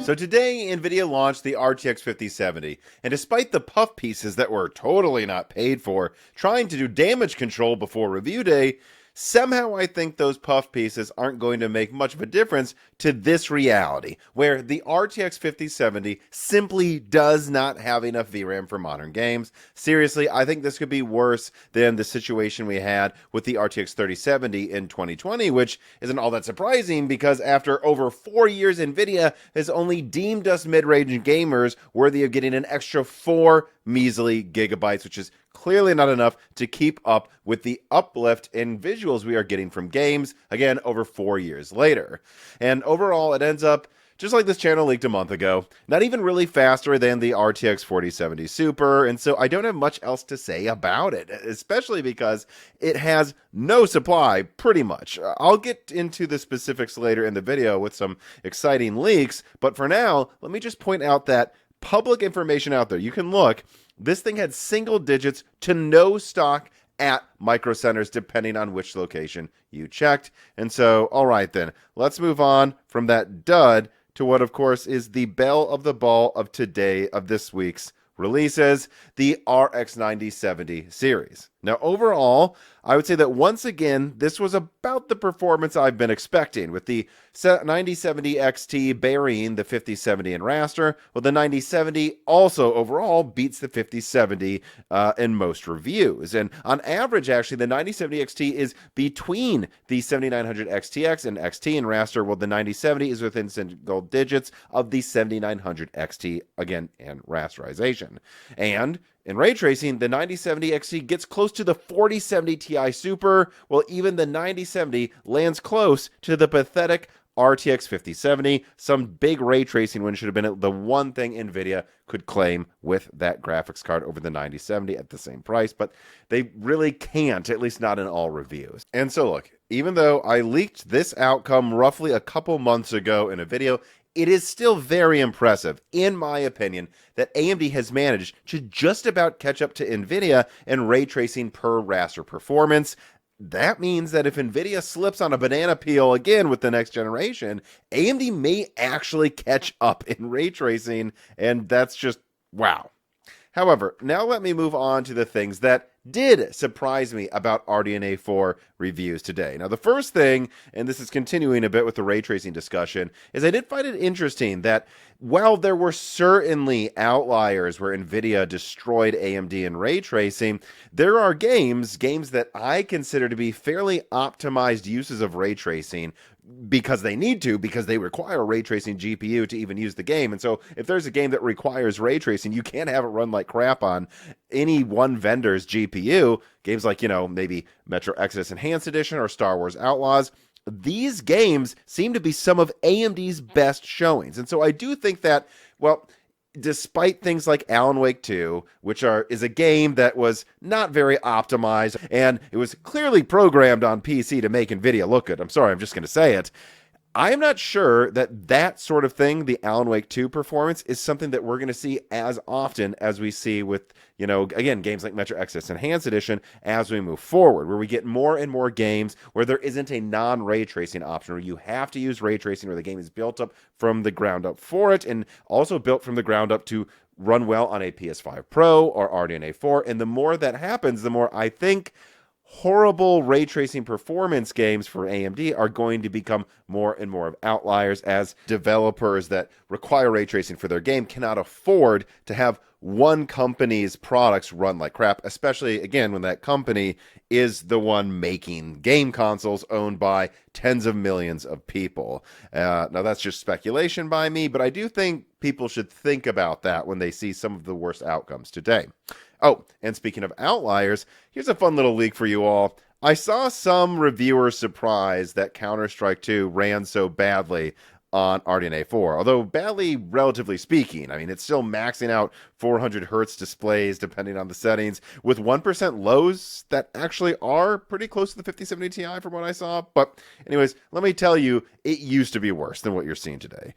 So today, NVIDIA launched the RTX 5070, and despite the puff pieces that were totally not paid for, trying to do damage control before review day, somehow I think those puff pieces aren't going to make much of a difference to this reality, where the RTX 5070 simply does not have enough VRAM for modern games. Seriously, I think this could be worse than the situation we had with the RTX 3070 in 2020, which isn't all that surprising because after over 4 years, NVIDIA has only deemed us mid-range gamers worthy of getting an extra 4 measly gigabytes, which is clearly not enough to keep up with the uplift in visuals we are getting from games, again, over 4 years later. And overall, it ends up just like this channel leaked a month ago, not even really faster than the RTX 4070 Super, and so I don't have much else to say about it, especially because it has no supply, pretty much. I'll get into the specifics later in the video with some exciting leaks, but for now, let me just point out that public information out there, you can look, this thing had single digits to no stock at Micro Centers, depending on which location you checked. And so, all right then, let's move on from that dud to what, of course, is the belle of the ball of today, of this week's releases, the RX 9070 series. Now, overall, I would say that once again, this was about the performance I've been expecting, with the 9070 XT burying the 5070 in raster, while the 9070 also overall beats the 5070 in most reviews. And on average, actually, the 9070 XT is between the 7900 XTX and XT in raster, while the 9070 is within single digits of the 7900 XT, again, in rasterization. And in ray tracing, the 9070 XT gets close to the 4070 Ti Super, while even the 9070 lands close to the pathetic RTX 5070. Some big ray tracing win should have been the one thing NVIDIA could claim with that graphics card over the 9070 at the same price, but they really can't, at least not in all reviews. And so look, even though I leaked this outcome roughly a couple months ago in a video, it is still very impressive, in my opinion, that AMD has managed to just about catch up to NVIDIA in ray tracing per raster performance. That means that if NVIDIA slips on a banana peel again with the next generation, AMD may actually catch up in ray tracing, and that's just wow. However, now let me move on to the things that did surprise me about RDNA 4 reviews today. Now, the first thing, and this is continuing a bit with the ray tracing discussion, is I did find it interesting that while there were certainly outliers where NVIDIA destroyed AMD in ray tracing, there are games that I consider to be fairly optimized uses of ray tracing because they need to, because they require a ray tracing GPU to even use the game. And so if there's a game that requires ray tracing, you can't have it run like crap on any one vendor's GPU. Games like, maybe Metro Exodus Enhanced Edition or Star Wars Outlaws, these games seem to be some of AMD's best showings. And so I do think that, well, despite things like Alan Wake 2, which is a game that was not very optimized, and it was clearly programmed on PC to make NVIDIA look good. I'm sorry, I'm just going to say it. I'm not sure that sort of thing, the Alan Wake 2 performance, is something that we're going to see as often as we see with, again, games like Metro Exodus Enhanced Edition as we move forward, where we get more and more games where there isn't a non-ray tracing option, where you have to use ray tracing, where the game is built up from the ground up for it, and also built from the ground up to run well on a PS5 Pro or RDNA 4. And the more that happens, the more I think horrible ray tracing performance games for AMD are going to become more and more of outliers, as developers that require ray tracing for their game cannot afford to have one company's products run like crap, especially, again, when that company is the one making game consoles owned by tens of millions of people. Now, that's just speculation by me, but I do think people should think about that when they see some of the worst outcomes today. Oh, and speaking of outliers, here's a fun little leak for you all. I saw some reviewers surprised that Counter-Strike 2 ran so badly on RDNA 4, although badly relatively speaking. I mean, it's still maxing out 400 hertz displays depending on the settings, with 1% lows that actually are pretty close to the 5070 Ti from what I saw. But anyways, let me tell you, it used to be worse than what you're seeing today.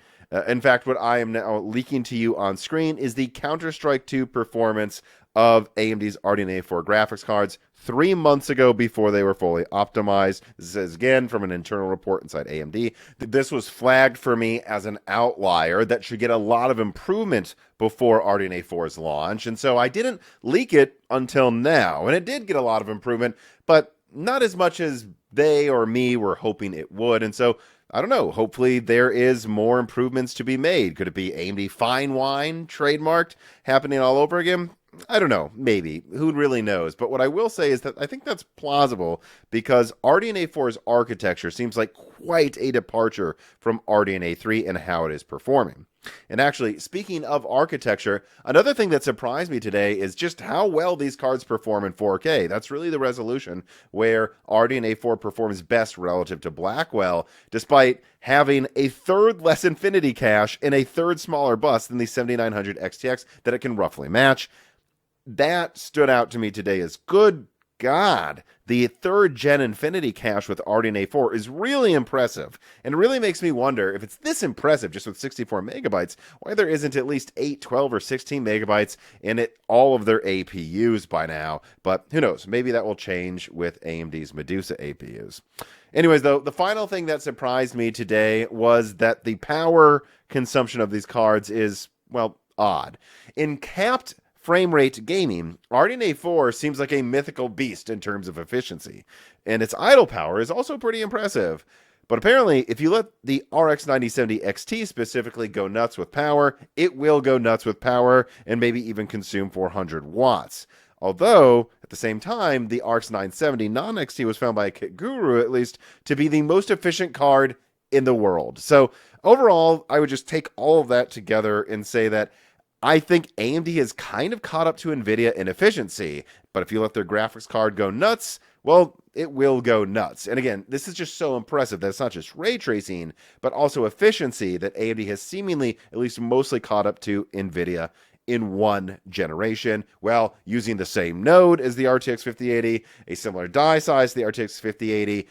In fact, what I am now leaking to you on screen is the Counter-Strike 2 performance of AMD's RDNA 4 graphics cards 3 months ago before they were fully optimized. This is again from an internal report inside AMD. This was flagged for me as an outlier that should get a lot of improvement before RDNA 4's launch, and so I didn't leak it until now, and it did get a lot of improvement, but not as much as they or me were hoping it would, and so I don't know. Hopefully there is more improvements to be made. Could it be AMD Fine Wine trademarked happening all over again? I don't know. Maybe. Who really knows? But what I will say is that I think that's plausible because RDNA 4's architecture seems like quite a departure from RDNA 3 and how it is performing. And actually, speaking of architecture, another thing that surprised me today is just how well these cards perform in 4K. That's really the resolution where RDNA 4 performs best relative to Blackwell, despite having a third less Infinity cache and a third smaller bus than the 7900 XTX that it can roughly match. That stood out to me today as good God. The third gen Infinity cache with RDNA 4 is really impressive, and it really makes me wonder if it's this impressive just with 64 megabytes, why there isn't at least 8, 12, or 16 megabytes in all of their APUs by now. But who knows? Maybe that will change with AMD's Medusa APUs. Anyways, though, the final thing that surprised me today was that the power consumption of these cards is, well, odd. In capped frame rate gaming, RDNA 4 seems like a mythical beast in terms of efficiency, and its idle power is also pretty impressive. But apparently, if you let the RX 9070 XT specifically go nuts with power, it will go nuts with power and maybe even consume 400 watts. Although, at the same time, the RX 970 non-XT was found by a kit guru, at least, to be the most efficient card in the world. So, overall, I would just take all of that together and say that I think AMD has kind of caught up to NVIDIA in efficiency, but if you let their graphics card go nuts, well, it will go nuts. And again, this is just so impressive that it's not just ray tracing, but also efficiency that AMD has seemingly, at least mostly caught up to NVIDIA in one generation, while using the same node as the RTX 5080, a similar die size to the RTX 5080,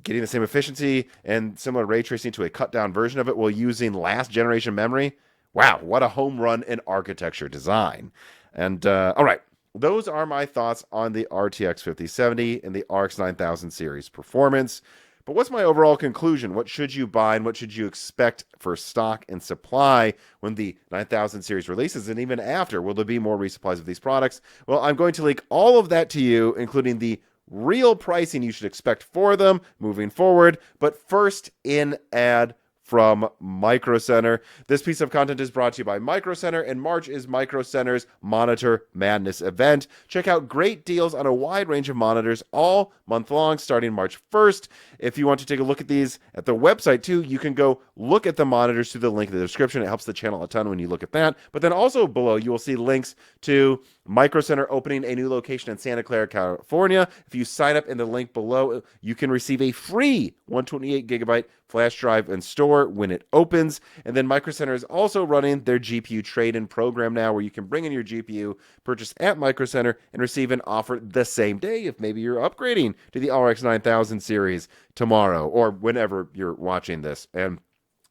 getting the same efficiency and similar ray tracing to a cut-down version of it while using last generation memory. Wow, what a home run in architecture design. And all right, those are my thoughts on the RTX 5070 and the RX 9000 series performance. But what's my overall conclusion? What should you buy and what should you expect for stock and supply when the 9000 series releases, and even after? Will there be more resupplies of these products? Well, I'm going to link all of that to you, including the real pricing you should expect for them moving forward. But first, in ad from Micro Center. This piece of content is brought to you by Micro Center, and March is Micro Center's Monitor Madness event. Check out great deals on a wide range of monitors all month long, starting March 1st. If you want to take a look at these at the website too, you can go look at the monitors through the link in the description. It helps the channel a ton when you look at that. But then also below, you will see links to Micro Center opening a new location in Santa Clara, California. If you sign up in the link below, you can receive a free 128 gigabyte flash drive in store when it opens. And then Micro Center is also running their GPU trade-in program now, where you can bring in your GPU purchased at Micro Center and receive an offer the same day if maybe you're upgrading to the RX 9000 series tomorrow or whenever you're watching this. And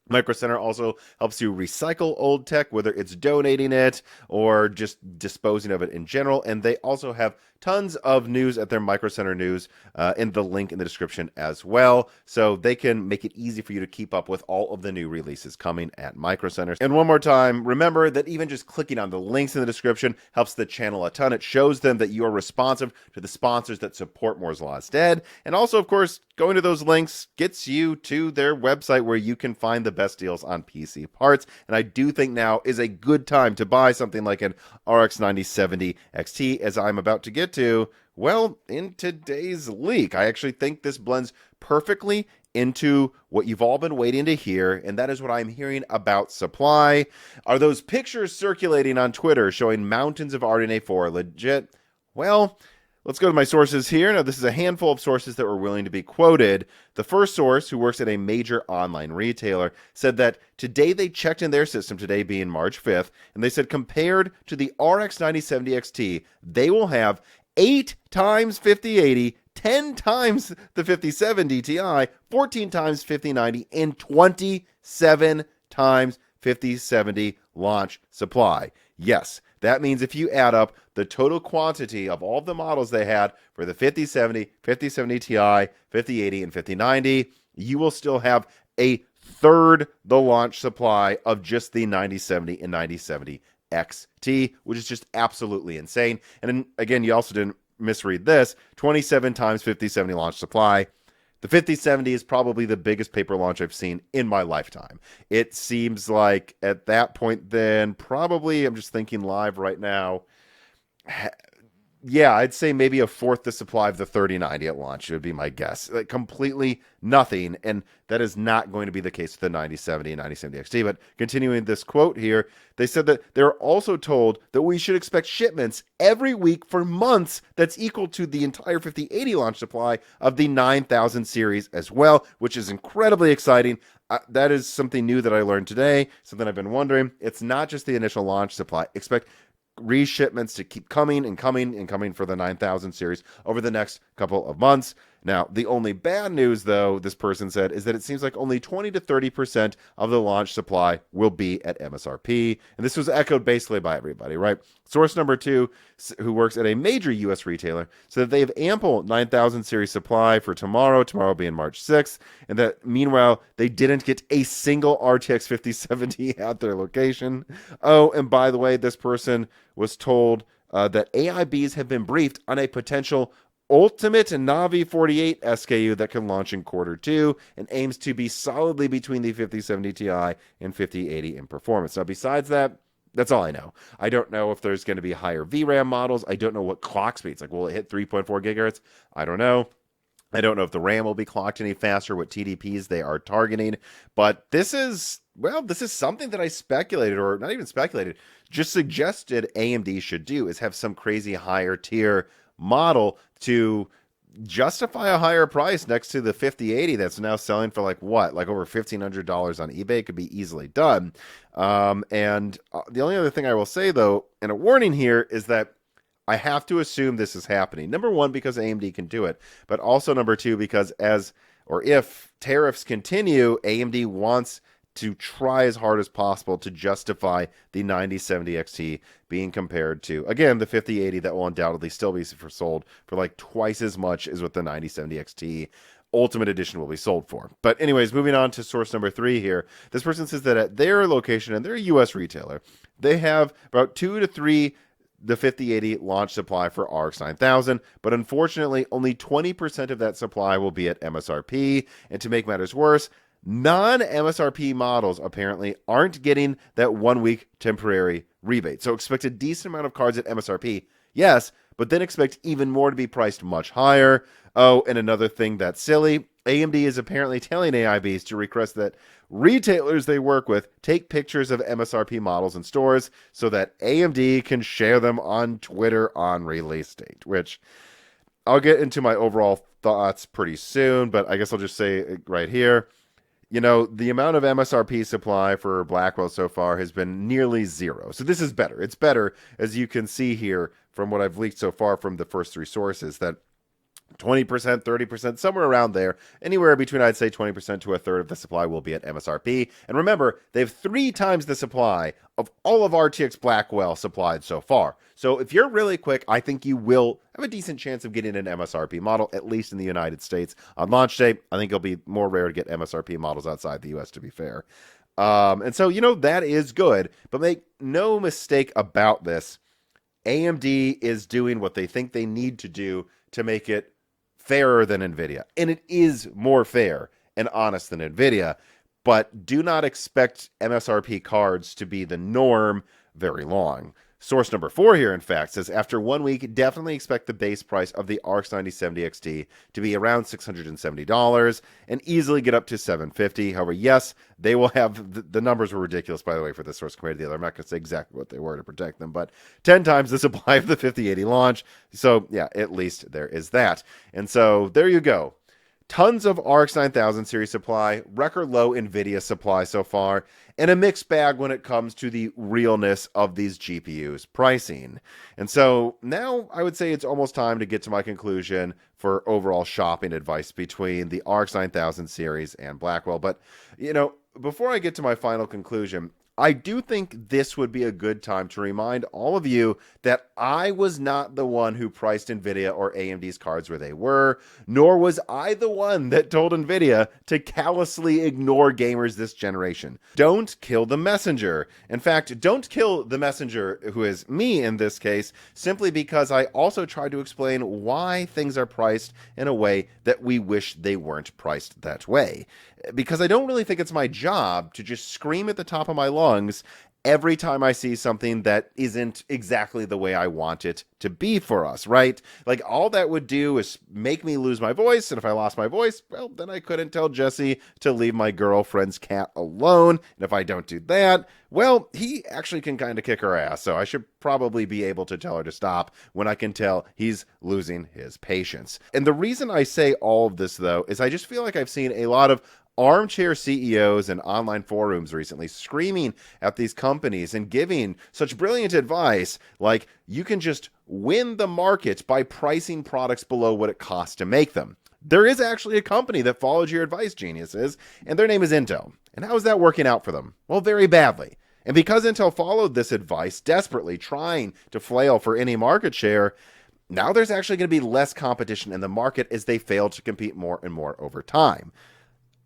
Micro Center also helps you recycle old tech, whether it's donating it or just disposing of it in general. And they also have tons of news at their Micro Center news in the link in the description as well. So they can make it easy for you to keep up with all of the new releases coming at Micro Center. And one more time, remember that even just clicking on the links in the description helps the channel a ton. It shows them that you are responsive to the sponsors that support Moore's Law is Dead. And also, of course, going to those links gets you to their website where you can find the best deals on PC parts. And I do think now is a good time to buy something like an RX 9070 XT, as I'm about to get to, well, in today's leak. I actually think this blends perfectly into what you've all been waiting to hear, and that is what I'm hearing about supply. Are those pictures circulating on Twitter showing mountains of RDNA 4 legit? Well, let's go to my sources here. Now, this is a handful of sources that were willing to be quoted. The first source, who works at a major online retailer, said that today they checked in their system, today being March 5th, and they said compared to the RX 9070 XT, they will have 8 times 5080, 10 times the 5070 Ti, 14 times 5090, and 27 times 5070 launch supply. Yes, That means if you add up the total quantity of all of the models they had for the 5070, 5070 Ti, 5080, and 5090, you will still have a third the launch supply of just the 9070 and 9070 XT, which is just absolutely insane. And then, again, you also didn't misread this, 27 times 5070 launch supply. The 5070 is probably the biggest paper launch I've seen in my lifetime. It seems like at that point then, probably, I'm just thinking live right now, yeah, I'd say maybe a fourth the supply of the 3090 at launch would be my guess. Like completely nothing, and that is not going to be the case with the 9070 and 9070 XT. But continuing this quote here, they said that they're also told that we should expect shipments every week for months that's equal to the entire 5080 launch supply of the 9000 series as well, which is incredibly exciting. That is something new that I learned today, something I've been wondering. It's not just the initial launch supply. Expect reshipments to keep coming and coming and coming for the 9000 series over the next couple of months. Now, the only bad news, though, this person said, is that it seems like only 20 to 30% of the launch supply will be at MSRP. And this was echoed basically by everybody, right? Source number 2, who works at a major U.S. retailer, said that they have ample 9000 series supply for tomorrow being March 6th, and that meanwhile, they didn't get a single RTX 5070 at their location. Oh, and by the way, this person was told that AIBs have been briefed on a potential Ultimate and Navi 48 SKU that can launch in Q2 and aims to be solidly between the 5070 Ti and 5080 in performance. Now, besides that, that's all I know. I don't know if there's going to be higher VRAM models. I don't know what clock speeds. Like, will it hit 3.4 gigahertz? I don't know. I don't know if the RAM will be clocked any faster, what TDPs they are targeting. But this is something that I speculated, or not even speculated, just suggested AMD should do, is have some crazy higher tier model to justify a higher price next to the 5080 that's now selling for like over $1,500 on eBay. Could be easily done. And the only other thing I will say, though, and a warning here, is that I have to assume this is happening. Number one, because AMD can do it, but also number two, because if tariffs continue, AMD wants to try as hard as possible to justify the 9070 XT being compared to, again, the 5080 that will undoubtedly still be sold for like twice as much as what the 9070 XT Ultimate Edition will be sold for. But anyways, moving on to source number 3 here. This person says that at their location, and they're a U.S. retailer, they have about 2 to 3 the 5080 launch supply for RX 9000, but unfortunately, only 20% of that supply will be at MSRP. And to make matters worse, non-MSRP models apparently aren't getting that 1 week temporary rebate. So expect a decent amount of cards at MSRP, yes, but then expect even more to be priced much higher. Oh, and another thing that's silly, AMD is apparently telling AIBs to request that retailers they work with take pictures of MSRP models in stores so that AMD can share them on Twitter on release date, which I'll get into my overall thoughts pretty soon, but I guess I'll just say it right here. You know, the amount of MSRP supply for Blackwell so far has been nearly zero. So this is better. It's better, as you can see here from what I've leaked so far from the first 3 sources, that 20%, 30%, somewhere around there, anywhere between, I'd say, 20% to a third of the supply will be at MSRP. And remember, they have 3 times the supply of all of RTX Blackwell supplied so far. So if you're really quick, I think you will have a decent chance of getting an MSRP model, at least in the United States on launch day. I think it'll be more rare to get MSRP models outside the US, to be fair. And so, that is good. But make no mistake about this. AMD is doing what they think they need to do to make it fairer than NVIDIA. And it is more fair and honest than NVIDIA. But do not expect MSRP cards to be the norm very long. Source number 4 here, in fact, says after 1 week, definitely expect the base price of the RX 9070 XT to be around $670 and easily get up to $750. However, yes, they will have the numbers were ridiculous, by the way, for this source compared to the other. I'm not going to say exactly what they were to protect them, but 10 times the supply of the 5080 launch. So, yeah, at least there is that. And so there you go. Tons of RX 9000 series supply, record low NVIDIA supply so far, and a mixed bag when it comes to the realness of these GPUs pricing. And so now I would say it's almost time to get to my conclusion for overall shopping advice between the RX 9000 series and Blackwell. But, before I get to my final conclusion, I do think this would be a good time to remind all of you that I was not the one who priced NVIDIA or AMD's cards where they were, nor was I the one that told NVIDIA to callously ignore gamers this generation. Don't kill the messenger. In fact, don't kill the messenger, who is me in this case, simply because I also tried to explain why things are priced in a way that we wish they weren't priced that way. Because I don't really think it's my job to just scream at the top of my lungs every time I see something that isn't exactly the way I want it to be for us, right? Like, all that would do is make me lose my voice, and if I lost my voice, well, then I couldn't tell Jesse to leave my girlfriend's cat alone, and if I don't do that, well, he actually can kind of kick her ass, so I should probably be able to tell her to stop when I can tell he's losing his patience. And the reason I say all of this, though, is I just feel like I've seen a lot of armchair CEOs and online forums recently screaming at these companies and giving such brilliant advice like, you can just win the market by pricing products below what it costs to make them. There is actually a company that follows your advice, geniuses, and their name is Intel. And how is that working out for them? Well, very badly. And because Intel followed this advice, desperately trying to flail for any market share, now there's actually going to be less competition in the market as they fail to compete more and more over time.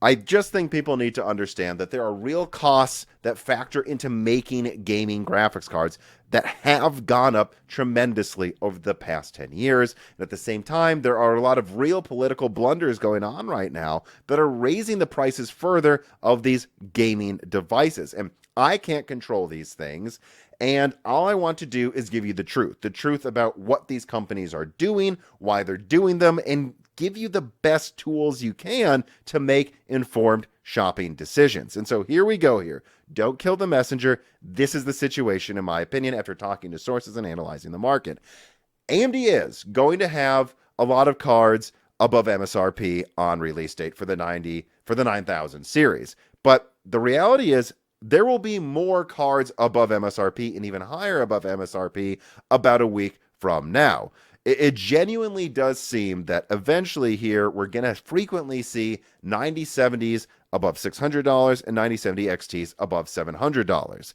I just think people need to understand that there are real costs that factor into making gaming graphics cards that have gone up tremendously over the past 10 years. And at the same time, there are a lot of real political blunders going on right now that are raising the prices further of these gaming devices. And I can't control these things. And all I want to do is give you the truth about what these companies are doing, why they're doing them, and give you the best tools you can to make informed shopping decisions. And so here we go here. Don't kill the messenger. This is the situation, in my opinion, after talking to sources and analyzing the market. AMD is going to have a lot of cards above MSRP on release date for the 9000 series. But the reality is, there will be more cards above MSRP and even higher above MSRP about a week from now. It genuinely does seem that eventually here we're going to frequently see 9070s above $600 and 9070 XTs above $700.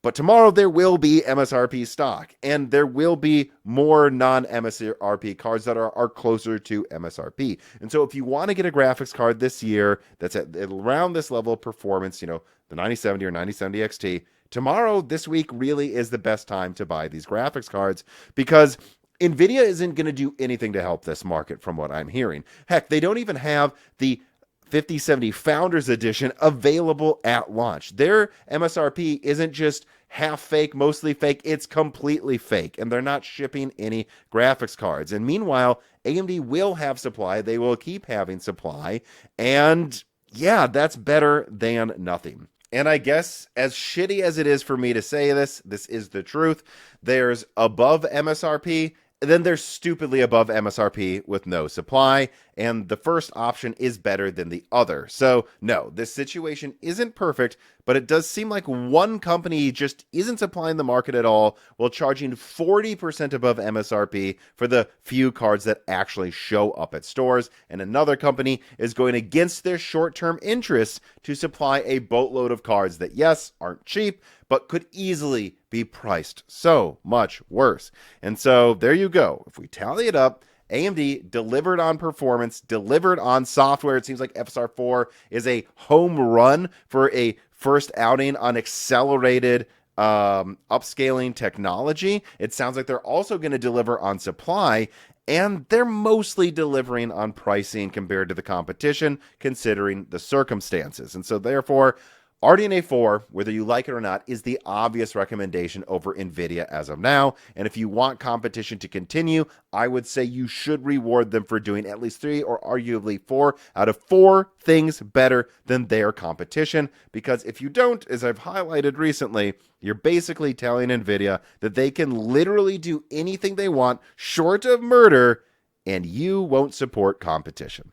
But tomorrow there will be MSRP stock, and there will be more non-MSRP cards that are closer to MSRP. And so if you want to get a graphics card this year that's at around this level of performance, the 9070 or 9070 XT, tomorrow, this week, really is the best time to buy these graphics cards, because NVIDIA isn't going to do anything to help this market from what I'm hearing. Heck, they don't even have the 5070 Founders Edition available at launch. Their MSRP isn't just half fake, mostly fake, it's completely fake, and they're not shipping any graphics cards. And meanwhile, AMD will have supply, they will keep having supply, and yeah, that's better than nothing. And I guess, as shitty as it is for me to say this is the truth. There's above MSRP, then there's stupidly above MSRP with no supply, and the first option is better than the other. So, no, this situation isn't perfect, but it does seem like one company just isn't supplying the market at all while charging 40% above MSRP for the few cards that actually show up at stores, and another company is going against their short-term interests to supply a boatload of cards that, yes, aren't cheap, but could easily be priced so much worse. And so there you go. If we tally it up, AMD delivered on performance, delivered on software. It seems like FSR4 is a home run for a first outing on accelerated upscaling technology. It sounds like they're also going to deliver on supply, and they're mostly delivering on pricing compared to the competition, considering the circumstances. And so therefore, RDNA 4, whether you like it or not, is the obvious recommendation over NVIDIA as of now. And if you want competition to continue, I would say you should reward them for doing at least 3 or arguably 4 out of 4 things better than their competition. Because if you don't, as I've highlighted recently, you're basically telling NVIDIA that they can literally do anything they want short of murder, and you won't support competition.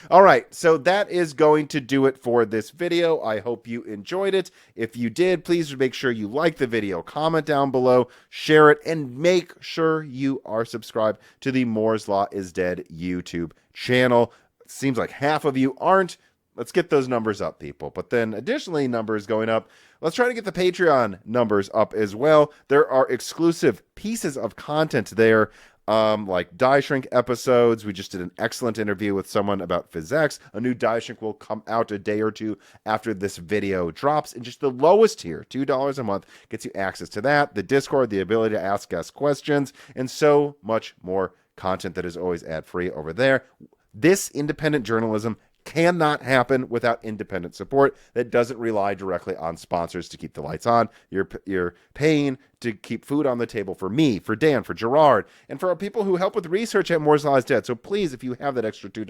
All right, so that is going to do it for this video. I hope you enjoyed it. If you did, please make sure you like the video, comment down below, share it, and make sure you are subscribed to the Moore's Law is Dead YouTube channel. It seems like half of you aren't. Let's get those numbers up, people. But then additionally, numbers going up. Let's try to get the Patreon numbers up as well. There are exclusive pieces of content there, like die shrink episodes. We just did an excellent interview with someone about PhysX. A new die shrink will come out a day or two after this video drops. And just the lowest tier, $2 a month, gets you access to that, the Discord, the ability to ask us questions, and so much more content that is always ad-free over there. This independent journalism cannot happen without independent support that doesn't rely directly on sponsors to keep the lights on. You're paying to keep food on the table for me, for Dan, for Gerard, and for our people who help with research at Moore's Law is Dead. So please, if you have that extra $2,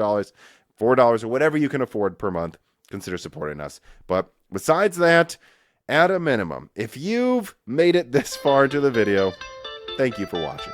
$4, or whatever you can afford per month, consider supporting us. But besides that, at a minimum, if you've made it this far into the video, thank you for watching.